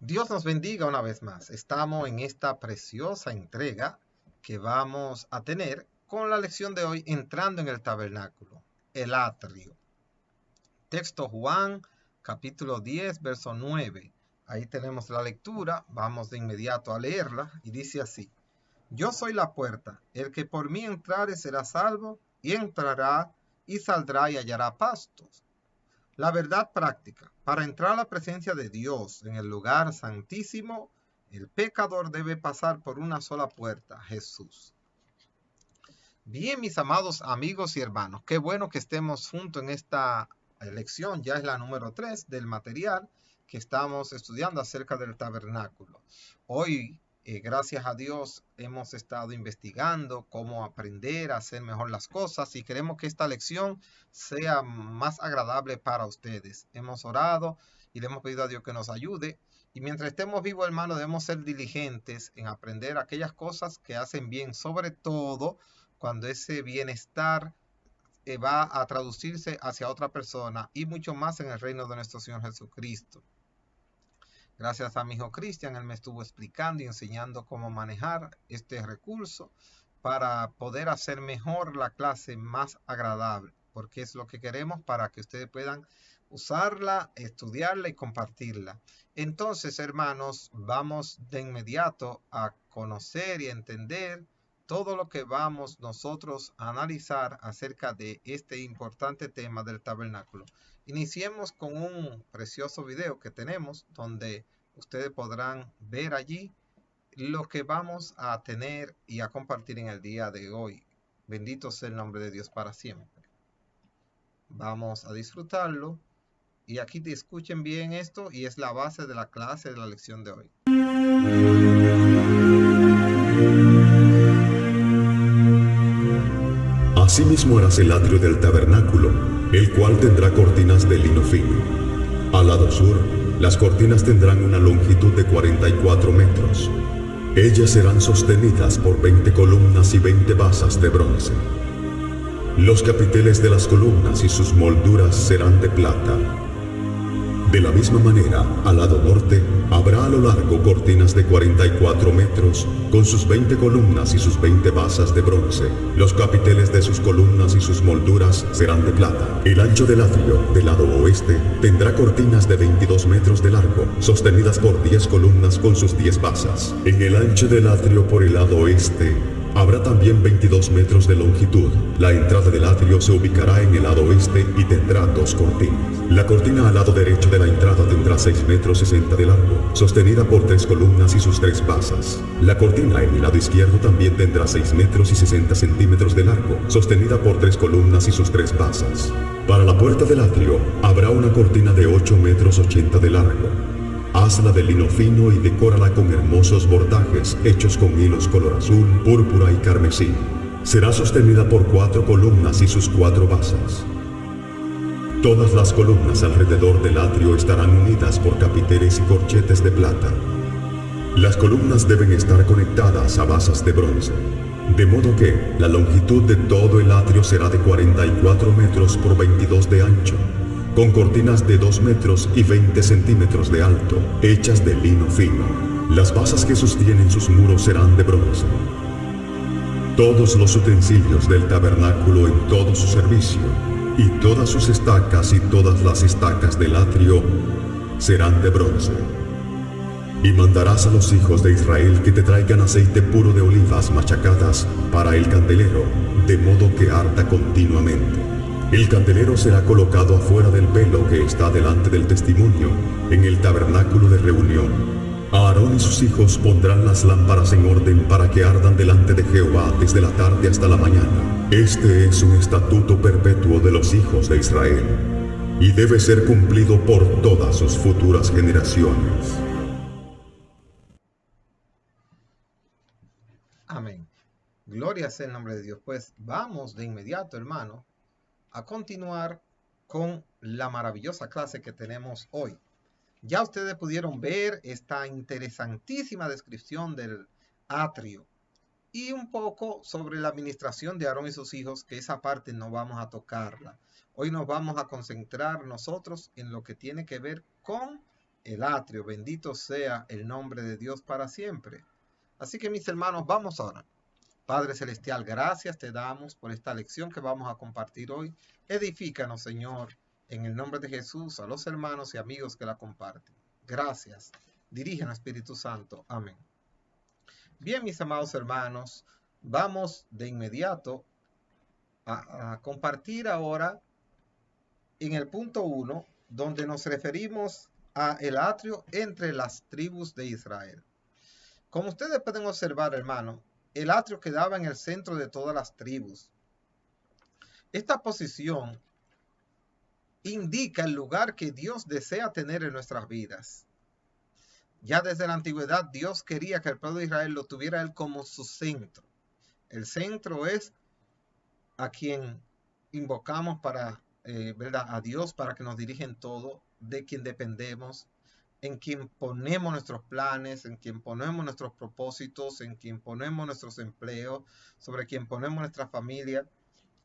Dios nos bendiga una vez más. Estamos en esta preciosa entrega que vamos a tener con la lección de hoy, entrando en el tabernáculo, el atrio. Texto Juan, capítulo 10, verso 9. Ahí tenemos la lectura, vamos de inmediato a leerla y dice así: Yo soy la puerta, el que por mí entrare será salvo, y entrará y saldrá y hallará pastos. La verdad práctica: para entrar a la presencia de Dios en el lugar santísimo, el pecador debe pasar por una sola puerta, Jesús. Bien, mis amados amigos y hermanos, qué bueno que estemos juntos en esta lección. Ya es la número 3 del material que estamos estudiando acerca del tabernáculo. Hoy, gracias a Dios, hemos estado investigando cómo aprender a hacer mejor las cosas y queremos que esta lección sea más agradable para ustedes. Hemos orado y le hemos pedido a Dios que nos ayude. Y mientras estemos vivos, hermanos, debemos ser diligentes en aprender aquellas cosas que hacen bien, sobre todo cuando ese bienestar va a traducirse hacia otra persona y mucho más en el reino de nuestro Señor Jesucristo. Gracias a mi hijo Cristian, él me estuvo explicando y enseñando cómo manejar este recurso para poder hacer mejor la clase, más agradable, porque es lo que queremos para que ustedes puedan usarla, estudiarla y compartirla. Entonces, hermanos, vamos de inmediato a conocer y entender todo lo que vamos nosotros a analizar acerca de este importante tema del tabernáculo. Iniciemos con un precioso video que tenemos donde ustedes podrán ver allí lo que vamos a tener y a compartir en el día de hoy. Bendito sea el nombre de Dios para siempre. Vamos a disfrutarlo y aquí te escuchen bien esto y es la base de la clase de la lección de hoy. Asimismo harás el atrio del tabernáculo, el cual tendrá cortinas de lino fino. Al lado sur, las cortinas tendrán una longitud de 44 metros. Ellas serán sostenidas por 20 columnas y 20 basas de bronce. Los capiteles de las columnas y sus molduras serán de plata. De la misma manera, al lado norte, habrá a lo largo cortinas de 44 metros, con sus 20 columnas y sus 20 basas de bronce. Los capiteles de sus columnas y sus molduras serán de plata. El ancho del atrio, del lado oeste, tendrá cortinas de 22 metros de largo, sostenidas por 10 columnas con sus 10 basas. En el ancho del atrio por el lado oeste, habrá también 22 metros de longitud. La entrada del atrio se ubicará en el lado oeste y tendrá 2 cortinas. La cortina al lado derecho de la entrada tendrá 6 metros 60 de largo, sostenida por 3 columnas y sus 3 basas. La cortina en el lado izquierdo también tendrá 6 metros y 60 centímetros de largo, sostenida por 3 columnas y sus 3 basas. Para la puerta del atrio habrá una cortina de 8 metros 80 de largo. Hazla de lino fino y decórala con hermosos bordajes hechos con hilos color azul, púrpura y carmesí. Será sostenida por 4 columnas y sus 4 basas. Todas las columnas alrededor del atrio estarán unidas por capiteles y corchetes de plata. Las columnas deben estar conectadas a basas de bronce, de modo que la longitud de todo el atrio será de 44 metros por 22 de ancho, con cortinas de 2 metros y 20 centímetros de alto, hechas de lino fino. Las basas que sostienen sus muros serán de bronce. Todos los utensilios del tabernáculo en todo su servicio, y todas sus estacas y todas las estacas del atrio serán de bronce. Y mandarás a los hijos de Israel que te traigan aceite puro de olivas machacadas para el candelero, de modo que arda continuamente. El candelero será colocado afuera del velo que está delante del testimonio, en el tabernáculo de reunión. Aarón y sus hijos pondrán las lámparas en orden para que ardan delante de Jehová desde la tarde hasta la mañana. Este es un estatuto perpetuo de los hijos de Israel, y debe ser cumplido por todas sus futuras generaciones. Amén. Gloria sea el nombre de Dios. Pues vamos de inmediato, hermano, a continuar con la maravillosa clase que tenemos hoy. Ya ustedes pudieron ver esta interesantísima descripción del atrio y un poco sobre la administración de Aarón y sus hijos, que esa parte no vamos a tocarla. Hoy nos vamos a concentrar nosotros en lo que tiene que ver con el atrio. Bendito sea el nombre de Dios para siempre. Así que mis hermanos, vamos ahora. Padre Celestial, gracias te damos por esta lección que vamos a compartir hoy. Edifícanos, Señor, en el nombre de Jesús, a los hermanos y amigos que la comparten. Gracias. Dirígenos, Espíritu Santo. Amén. Bien, mis amados hermanos, vamos de inmediato a compartir ahora en el punto 1, donde nos referimos a el atrio entre las tribus de Israel. Como ustedes pueden observar, hermano, el atrio quedaba en el centro de todas las tribus. Esta posición indica el lugar que Dios desea tener en nuestras vidas. Ya desde la antigüedad, Dios quería que el pueblo de Israel lo tuviera él como su centro. El centro es a quien invocamos para, ¿verdad? A Dios para que nos dirija en todo, de quien dependemos, en quien ponemos nuestros planes, en quien ponemos nuestros propósitos, en quien ponemos nuestros empleos, sobre quien ponemos nuestra familia.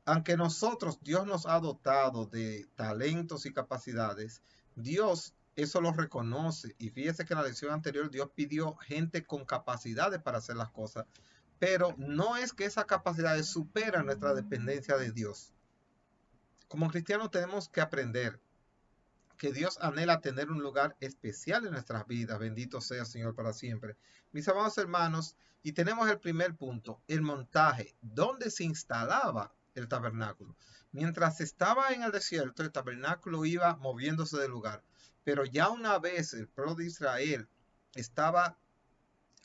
Aunque nosotros, Dios nos ha dotado de talentos y capacidades, Dios eso lo reconoce. Y fíjese que en la lección anterior Dios pidió gente con capacidades para hacer las cosas, pero no es que esas capacidades superan nuestra dependencia de Dios. Como cristianos tenemos que aprender que Dios anhela tener un lugar especial en nuestras vidas. Bendito sea, Señor, para siempre. Mis amados hermanos, y tenemos el primer punto, el montaje, donde se instalaba el tabernáculo. Mientras estaba en el desierto, el tabernáculo iba moviéndose del lugar. Pero ya una vez el pueblo de Israel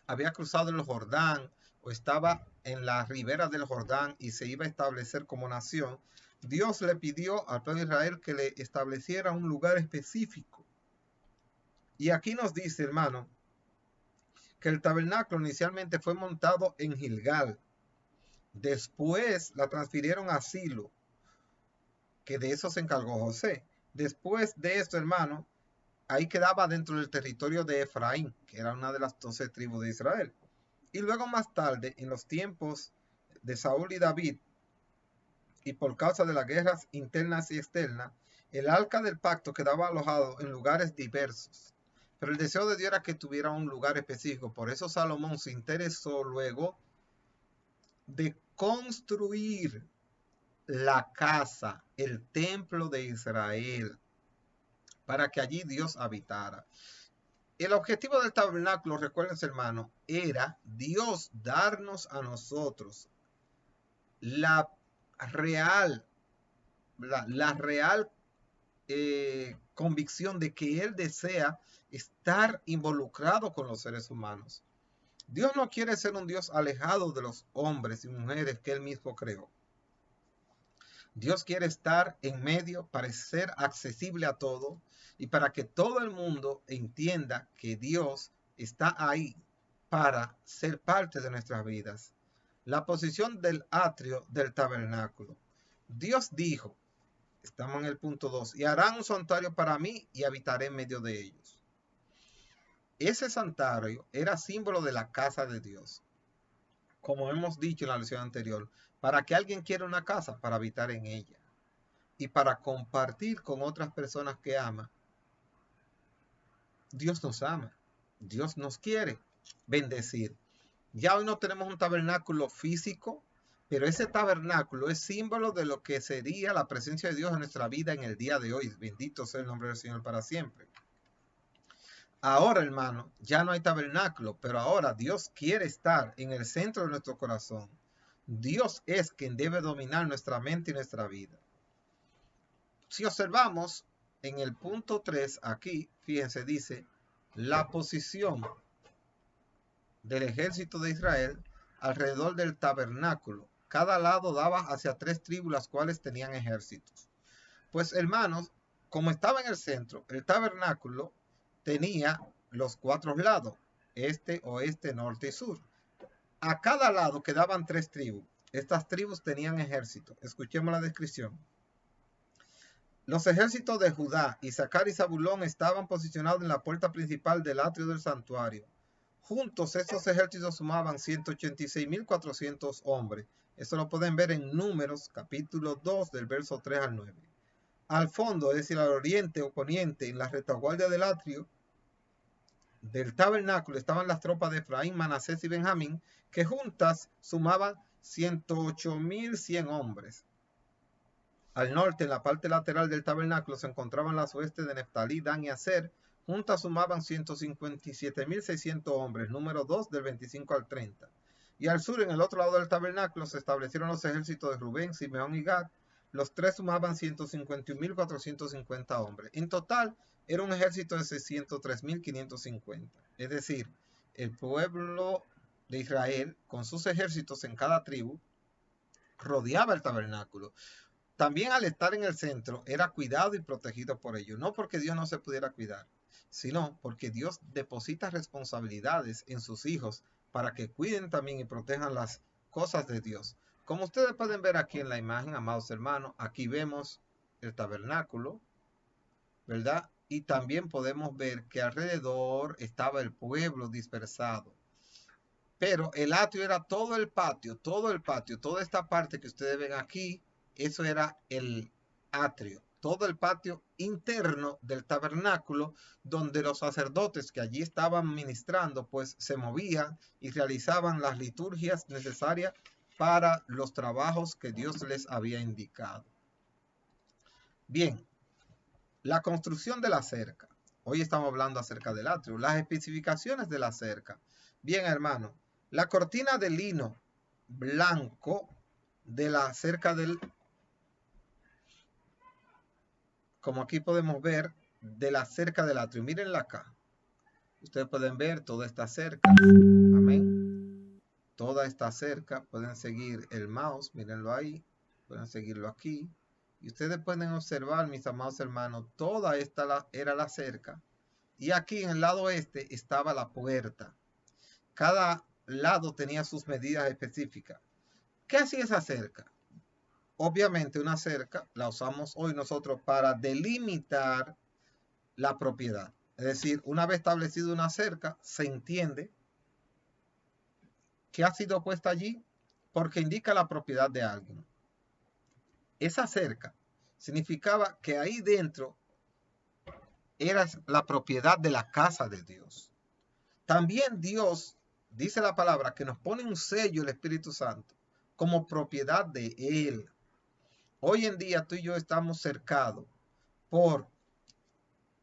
había cruzado el Jordán, o estaba en la ribera del Jordán y se iba a establecer como nación, Dios le pidió al pueblo de Israel que le estableciera un lugar específico. Y aquí nos dice, hermano, que el tabernáculo inicialmente fue montado en Gilgal. Después la transfirieron a Silo, que de eso se encargó José. Después de esto, hermano, ahí quedaba dentro del territorio de Efraín, que era una de las 12 tribus de Israel. Y luego más tarde, en los tiempos de Saúl y David, y por causa de las guerras internas y externas, el arca del pacto quedaba alojado en lugares diversos. Pero el deseo de Dios era que tuviera un lugar específico. Por eso Salomón se interesó luego de construir la casa, el templo de Israel, para que allí Dios habitara. El objetivo del tabernáculo, recuerden, hermano, era Dios darnos a nosotros la real convicción de que Él desea estar involucrado con los seres humanos. Dios no quiere ser un Dios alejado de los hombres y mujeres que Él mismo creó. Dios quiere estar en medio para ser accesible a todo y para que todo el mundo entienda que Dios está ahí para ser parte de nuestras vidas. La posición del atrio del tabernáculo. Dios dijo, estamos en el punto 2, y harán un santuario para mí y habitaré en medio de ellos. Ese santuario era símbolo de la casa de Dios. Como hemos dicho en la lección anterior, para que alguien quiera una casa, para habitar en ella y para compartir con otras personas que ama. Dios nos ama, Dios nos quiere bendecir. Ya hoy no tenemos un tabernáculo físico, pero ese tabernáculo es símbolo de lo que sería la presencia de Dios en nuestra vida en el día de hoy. Bendito sea el nombre del Señor para siempre. Ahora, hermano, ya no hay tabernáculo, pero ahora Dios quiere estar en el centro de nuestro corazón. Dios es quien debe dominar nuestra mente y nuestra vida. Si observamos en el punto 3, aquí, fíjense, dice, la posición del ejército de Israel alrededor del tabernáculo. Cada lado daba hacia 3 tribus, las cuales tenían ejércitos. Pues, hermanos, como estaba en el centro, el tabernáculo tenía los 4 lados, este, oeste, norte y sur. A cada lado quedaban 3 tribus. Estas tribus tenían ejército. Escuchemos la descripción. Los ejércitos de Judá, Isaacar y Zabulón estaban posicionados en la puerta principal del atrio del santuario. Juntos estos ejércitos sumaban 186.400 hombres. Eso lo pueden ver en Números, capítulo 2, del verso 3 al 9. Al fondo, es decir, al oriente o poniente, en la retaguardia del atrio, del tabernáculo estaban las tropas de Efraín, Manasés y Benjamín, que juntas sumaban 108.100 hombres. Al norte, en la parte lateral del tabernáculo, se encontraban las huestes de Neftalí, Dan y Aser. Juntas sumaban 157.600 hombres, número 2 del 25 al 30. Y al sur, en el otro lado del tabernáculo, se establecieron los ejércitos de Rubén, Simeón y Gad. Los tres sumaban 151.450 hombres. En total, era un ejército de 603.550. Es decir, el pueblo de Israel, con sus ejércitos en cada tribu, rodeaba el tabernáculo. También al estar en el centro, era cuidado y protegido por ellos. No porque Dios no se pudiera cuidar, sino porque Dios deposita responsabilidades en sus hijos para que cuiden también y protejan las cosas de Dios. Como ustedes pueden ver aquí en la imagen, amados hermanos, aquí vemos el tabernáculo, ¿verdad? Y también podemos ver que alrededor estaba el pueblo dispersado. Pero el atrio era todo el patio, toda esta parte que ustedes ven aquí, eso era el atrio, todo el patio interno del tabernáculo, donde los sacerdotes que allí estaban ministrando, pues se movían y realizaban las liturgias necesarias para los trabajos que Dios les había indicado. Bien, la construcción de la cerca. Hoy estamos hablando acerca del atrio, las especificaciones de la cerca. Bien, hermano, la cortina de lino blanco de la cerca del, como aquí podemos ver, de la cerca del atrio. Mírenla acá. Ustedes pueden ver toda esta cerca. Amén. Toda esta cerca. Pueden seguir el mouse. Mírenlo ahí. Pueden seguirlo aquí. Y ustedes pueden observar, mis amados hermanos, toda esta era la cerca. Y aquí en el lado este estaba la puerta. Cada lado tenía sus medidas específicas. ¿Qué hacía esa cerca? Obviamente una cerca la usamos hoy nosotros para delimitar la propiedad. Es decir, una vez establecida una cerca, se entiende que ha sido puesta allí porque indica la propiedad de alguien. Esa cerca significaba que ahí dentro era la propiedad de la casa de Dios. También Dios, dice la palabra, que nos pone un sello, el Espíritu Santo, como propiedad de Él. Hoy en día tú y yo estamos cercados por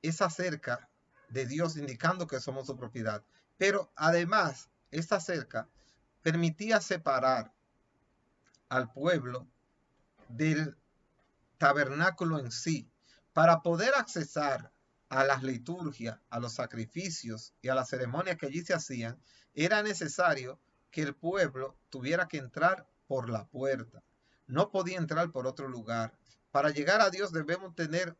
esa cerca de Dios indicando que somos su propiedad. Pero además, esta cerca permitía separar al pueblo del tabernáculo en sí. Para poder accesar a las liturgias, a los sacrificios y a las ceremonias que allí se hacían, era necesario que el pueblo tuviera que entrar por la puerta. No podía entrar por otro lugar. Para llegar a Dios debemos tener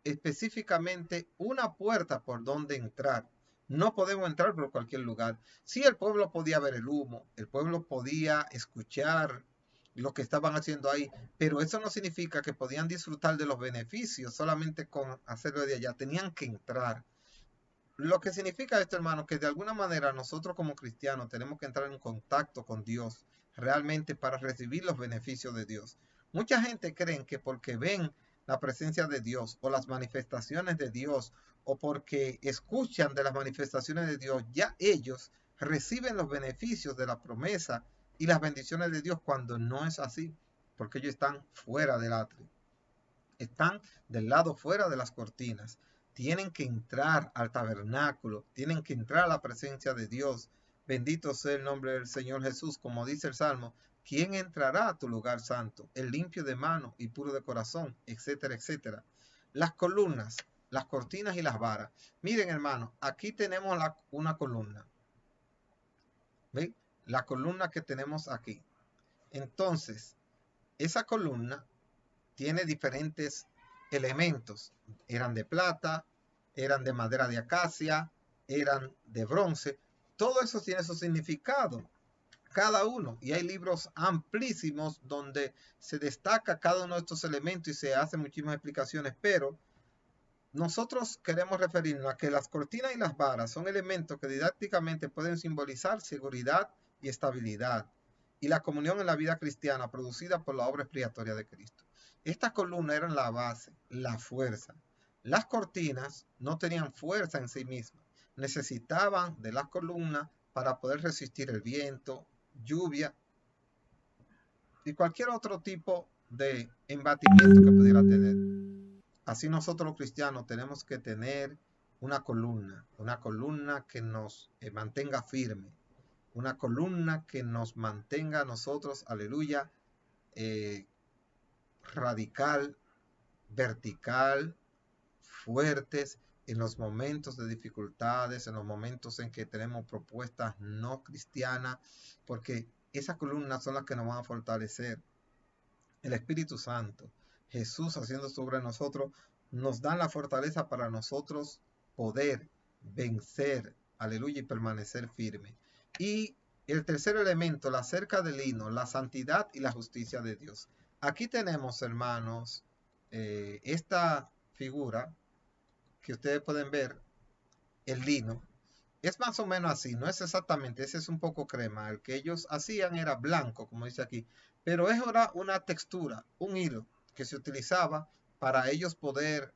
específicamente una puerta por donde entrar. No podemos entrar por cualquier lugar. Sí, el pueblo podía ver el humo, el pueblo podía escuchar lo que estaban haciendo ahí, pero eso no significa que podían disfrutar de los beneficios solamente con hacerlo de allá. Tenían que entrar. Lo que significa esto, hermano, que de alguna manera nosotros como cristianos tenemos que entrar en contacto con Dios realmente para recibir los beneficios de Dios. Mucha gente cree que porque ven la presencia de Dios o las manifestaciones de Dios o porque escuchan de las manifestaciones de Dios, ya ellos reciben los beneficios de la promesa y las bendiciones de Dios, cuando no es así, porque ellos están fuera del atrio, están del lado fuera de las cortinas. Tienen que entrar al tabernáculo, tienen que entrar a la presencia de Dios. Bendito sea el nombre del Señor Jesús, como dice el Salmo. ¿Quién entrará a tu lugar santo? El limpio de mano y puro de corazón, etcétera, etcétera. Las columnas, las cortinas y las varas. Miren, hermano, aquí tenemos una columna. ¿Ven? La columna que tenemos aquí. Entonces, esa columna tiene diferentes elementos. Eran de plata, eran de madera de acacia, eran de bronce. Todo eso tiene su significado, cada uno. Y hay libros amplísimos donde se destaca cada uno de estos elementos y se hacen muchísimas explicaciones. Pero nosotros queremos referirnos a que las cortinas y las varas son elementos que didácticamente pueden simbolizar seguridad y estabilidad y la comunión en la vida cristiana producida por la obra expiatoria de Cristo. Estas columnas eran la base, la fuerza. Las cortinas no tenían fuerza en sí mismas, necesitaban de las columnas para poder resistir el viento, lluvia y cualquier otro tipo de embatimiento que pudiera tener. Así nosotros los cristianos tenemos que tener una columna que nos mantenga firme, una columna que nos mantenga a nosotros, aleluya, radical, vertical, fuertes en los momentos de dificultades, en los momentos en que tenemos propuestas no cristianas, porque esas columnas son las que nos van a fortalecer. El Espíritu Santo, Jesús haciendo sobre nosotros, nos dan la fortaleza para nosotros poder vencer, aleluya, y permanecer firme. Y el tercer elemento, la cerca de lino, la santidad y la justicia de Dios. Aquí tenemos, hermanos, esta figura que ustedes pueden ver, el lino, es más o menos así, no es exactamente, ese es un poco crema, el que ellos hacían era blanco, como dice aquí, pero era una textura, un hilo que se utilizaba para ellos poder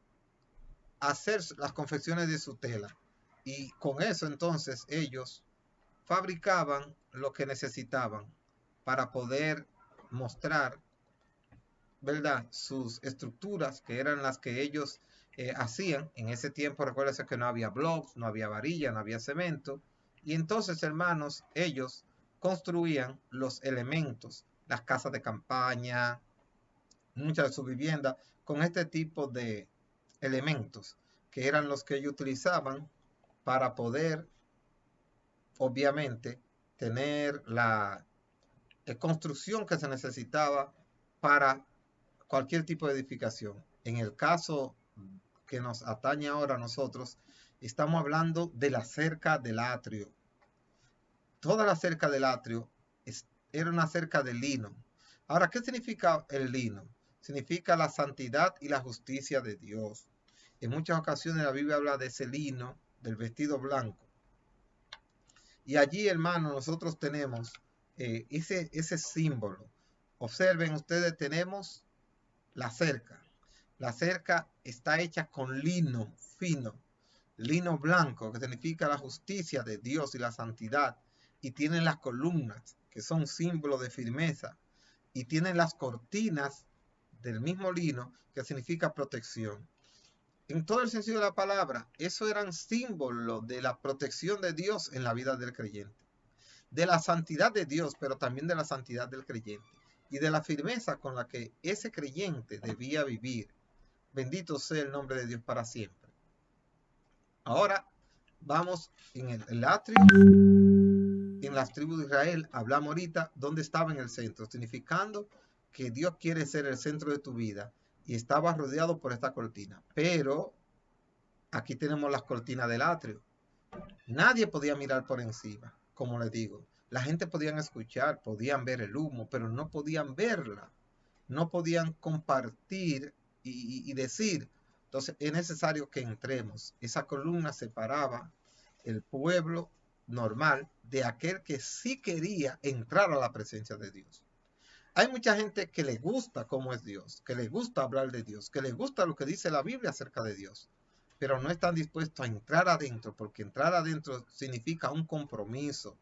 hacer las confecciones de su tela, y con eso entonces ellos fabricaban lo que necesitaban para poder mostrar, ¿verdad?, sus estructuras, que eran las que ellos hacían. En ese tiempo, recuérdense que no había blogs, no había varilla, no había cemento. Y entonces, hermanos, ellos construían los elementos, las casas de campaña, muchas de sus viviendas, con este tipo de elementos, que eran los que ellos utilizaban para poder, obviamente, tener la construcción que se necesitaba para cualquier tipo de edificación. En el caso que nos atañe ahora a nosotros, estamos hablando de la cerca del atrio. Toda la cerca del atrio era una cerca de lino. Ahora, ¿qué significa el lino? Significa la santidad y la justicia de Dios. En muchas ocasiones la Biblia habla de ese lino, del vestido blanco. Y allí, hermanos, nosotros tenemos ese símbolo. Observen ustedes, tenemos la cerca. La cerca está hecha con lino fino, lino blanco, que significa la justicia de Dios y la santidad. Y tienen las columnas, que son símbolos de firmeza. Y tienen las cortinas del mismo lino, que significa protección. En todo el sentido de la palabra, eso eran símbolos de la protección de Dios en la vida del creyente. De la santidad de Dios, pero también de la santidad del creyente. Y de la firmeza con la que ese creyente debía vivir. Bendito sea el nombre de Dios para siempre. Ahora vamos en el atrio, en las tribus de Israel. Hablamos ahorita dónde estaba en el centro, significando que Dios quiere ser el centro de tu vida y estaba rodeado por esta cortina. Pero aquí tenemos las cortinas del atrio. Nadie podía mirar por encima, como les digo. La gente podía escuchar, podían ver el humo, pero no podían verla. No podían compartir y decir. Entonces es necesario que entremos. Esa columna separaba el pueblo normal de aquel que sí quería entrar a la presencia de Dios. Hay mucha gente que le gusta cómo es Dios, que le gusta hablar de Dios, que le gusta lo que dice la Biblia acerca de Dios, pero no están dispuestos a entrar adentro, porque entrar adentro significa un compromiso.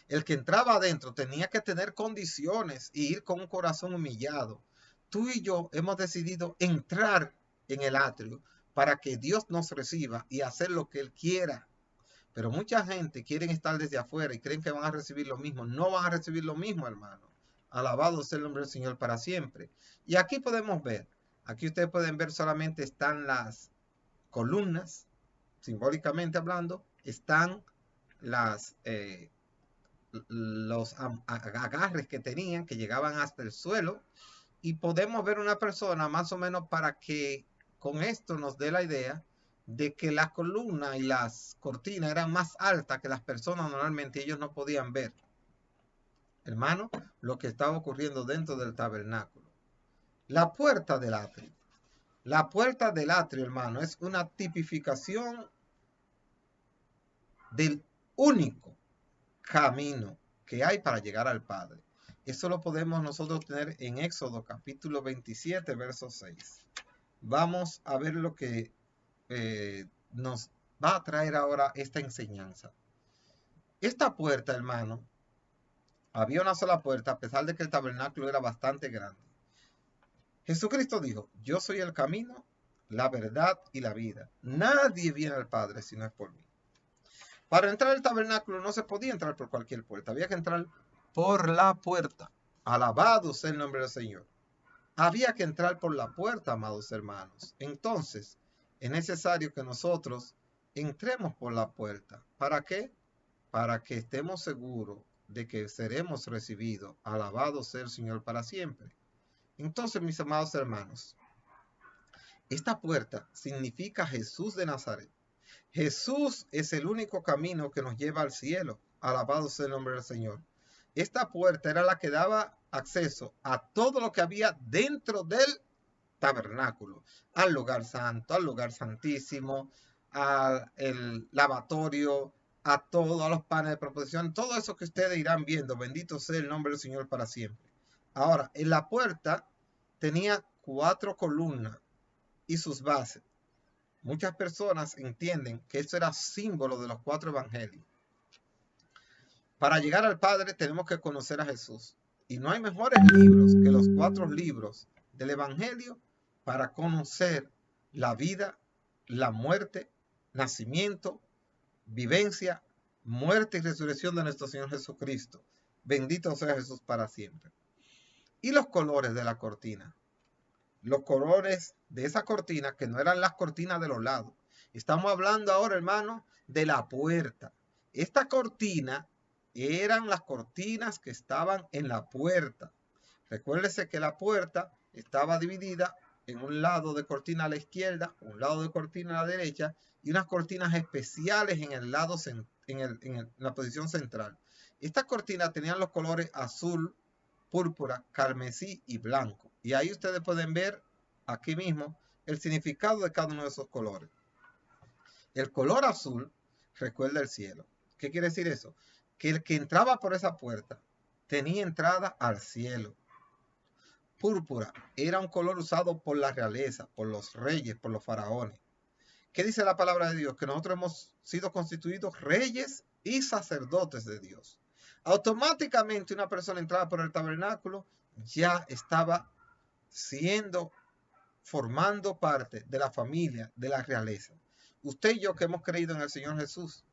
El que entraba adentro tenía que tener condiciones y ir con un corazón humillado. Tú y yo hemos decidido entrar en el atrio para que Dios nos reciba y hacer lo que Él quiera. Pero mucha gente quiere estar desde afuera y creen que van a recibir lo mismo. No van a recibir lo mismo, hermano. Alabado sea el nombre del Señor para siempre. Y aquí podemos ver, aquí ustedes pueden ver solamente están las columnas, simbólicamente hablando, están los agarres que tenían, que llegaban hasta el suelo, y podemos ver una persona más o menos para que con esto nos dé la idea de que las columnas y las cortinas eran más altas que las personas normalmente, ellos no podían ver, hermano, lo que estaba ocurriendo dentro del tabernáculo. La puerta del atrio. La puerta del atrio, hermano, es una tipificación del único camino que hay para llegar al Padre. Eso lo podemos nosotros tener en Éxodo capítulo 27, verso 6. Vamos a ver lo que nos va a traer ahora esta enseñanza. Esta puerta, hermano, había una sola puerta, a pesar de que el tabernáculo era bastante grande. Jesucristo dijo, yo soy el camino, la verdad y la vida. Nadie viene al Padre si no es por mí. Para entrar al tabernáculo no se podía entrar por cualquier puerta, había que entrar por la puerta. Alabado sea el nombre del Señor. Había que entrar por la puerta, amados hermanos. Entonces, es necesario que nosotros entremos por la puerta. ¿Para qué? Para que estemos seguros de que seremos recibidos. Alabado sea el Señor para siempre. Entonces, mis amados hermanos, esta puerta significa Jesús de Nazaret. Jesús es el único camino que nos lleva al cielo. Alabado sea el nombre del Señor. Esta puerta era la que daba acceso a todo lo que había dentro del tabernáculo, al lugar santo, al lugar santísimo, al lavatorio, a todos los panes de proposición, todo eso que ustedes irán viendo. Bendito sea el nombre del Señor para siempre. Ahora, en la puerta tenía 4 columnas y sus bases. Muchas personas entienden que eso era símbolo de los 4 evangelios. Para llegar al Padre tenemos que conocer a Jesús. Y no hay mejores libros que los 4 libros del Evangelio para conocer la vida, la muerte, nacimiento, vivencia, muerte y resurrección de nuestro Señor Jesucristo. Bendito sea Jesús para siempre. Y los colores de la cortina. Los colores de esa cortina, que no eran las cortinas de los lados. Estamos hablando ahora, hermano, de la puerta. Esta cortina eran las cortinas que estaban en la puerta. Recuérdese que la puerta estaba dividida en un lado de cortina a la izquierda, un lado de cortina a la derecha y unas cortinas especiales en el lado en la posición central. Estas cortinas tenían los colores azul, púrpura, carmesí y blanco. Y ahí ustedes pueden ver aquí mismo el significado de cada uno de esos colores. El color azul recuerda el cielo. ¿Qué quiere decir eso? Que el que entraba por esa puerta tenía entrada al cielo. Púrpura era un color usado por la realeza, por los reyes, por los faraones. ¿Qué dice la palabra de Dios? Que nosotros hemos sido constituidos reyes y sacerdotes de Dios. Automáticamente una persona entraba por el tabernáculo, ya estaba formando parte de la familia, de la realeza. Usted y yo que hemos creído en el Señor Jesús,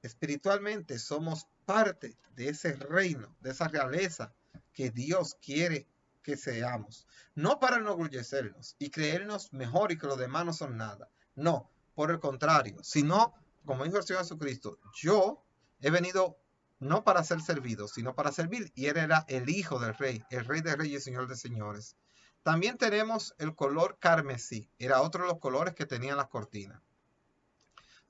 espiritualmente somos parte de ese reino, de esa realeza que Dios quiere que seamos. No para enorgullecernos y creernos mejor y que los demás no son nada. No, por el contrario, sino, como dijo el Señor Jesucristo, yo he venido no para ser servido, sino para servir. Y él era el hijo del rey, el rey de reyes y señor de señores. También tenemos el color carmesí. Era otro de los colores que tenían las cortinas.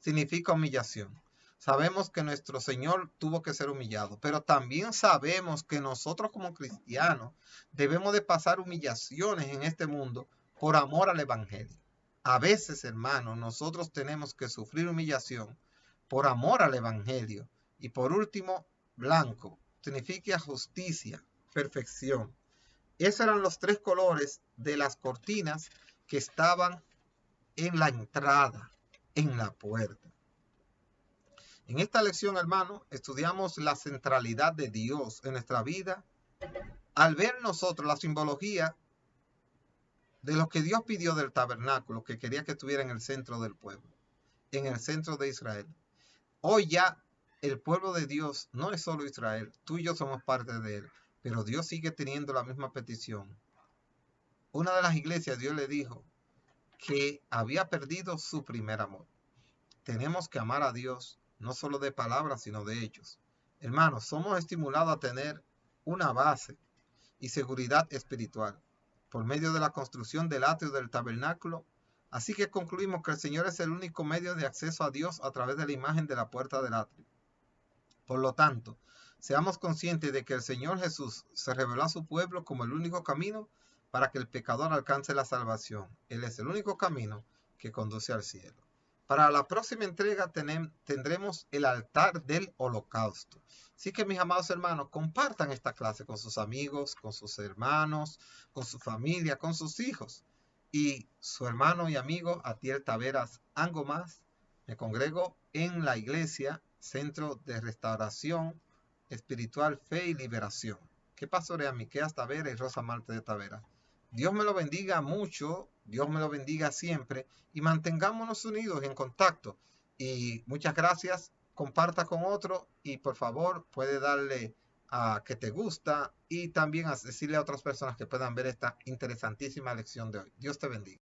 Significa humillación. Sabemos que nuestro Señor tuvo que ser humillado, pero también sabemos que nosotros como cristianos debemos de pasar humillaciones en este mundo por amor al Evangelio. A veces, hermanos, nosotros tenemos que sufrir humillación por amor al Evangelio. Y por último, blanco, significa justicia, perfección. Esos eran los 3 colores de las cortinas que estaban en la entrada, en la puerta. En esta lección, hermano, estudiamos la centralidad de Dios en nuestra vida al ver nosotros la simbología de lo que Dios pidió del tabernáculo, que quería que estuviera en el centro del pueblo, en el centro de Israel. Hoy ya el pueblo de Dios no es solo Israel, tú y yo somos parte de él, pero Dios sigue teniendo la misma petición. Una de las iglesias, Dios le dijo que había perdido su primer amor. Tenemos que amar a Dios, no solo de palabras, sino de hechos. Hermanos, somos estimulados a tener una base y seguridad espiritual por medio de la construcción del atrio del tabernáculo. Así que concluimos que el Señor es el único medio de acceso a Dios a través de la imagen de la puerta del atrio. Por lo tanto, seamos conscientes de que el Señor Jesús se reveló a su pueblo como el único camino para que el pecador alcance la salvación. Él es el único camino que conduce al cielo. Para la próxima entrega tendremos el altar del holocausto. Así que, mis amados hermanos, compartan esta clase con sus amigos, con sus hermanos, con su familia, con sus hijos. Y su hermano y amigo Atiel Taveras Angomás Me congrego en la iglesia Centro de Restauración Espiritual, Fe y Liberación. ¿Qué pastorea Miqueas Tavera y Rosa Marte de Tavera? Dios me lo bendiga mucho, Dios me lo bendiga siempre y mantengámonos unidos y en contacto. Y muchas gracias, comparta con otro y por favor puede darle a que te gusta y también decirle a otras personas que puedan ver esta interesantísima lección de hoy. Dios te bendiga.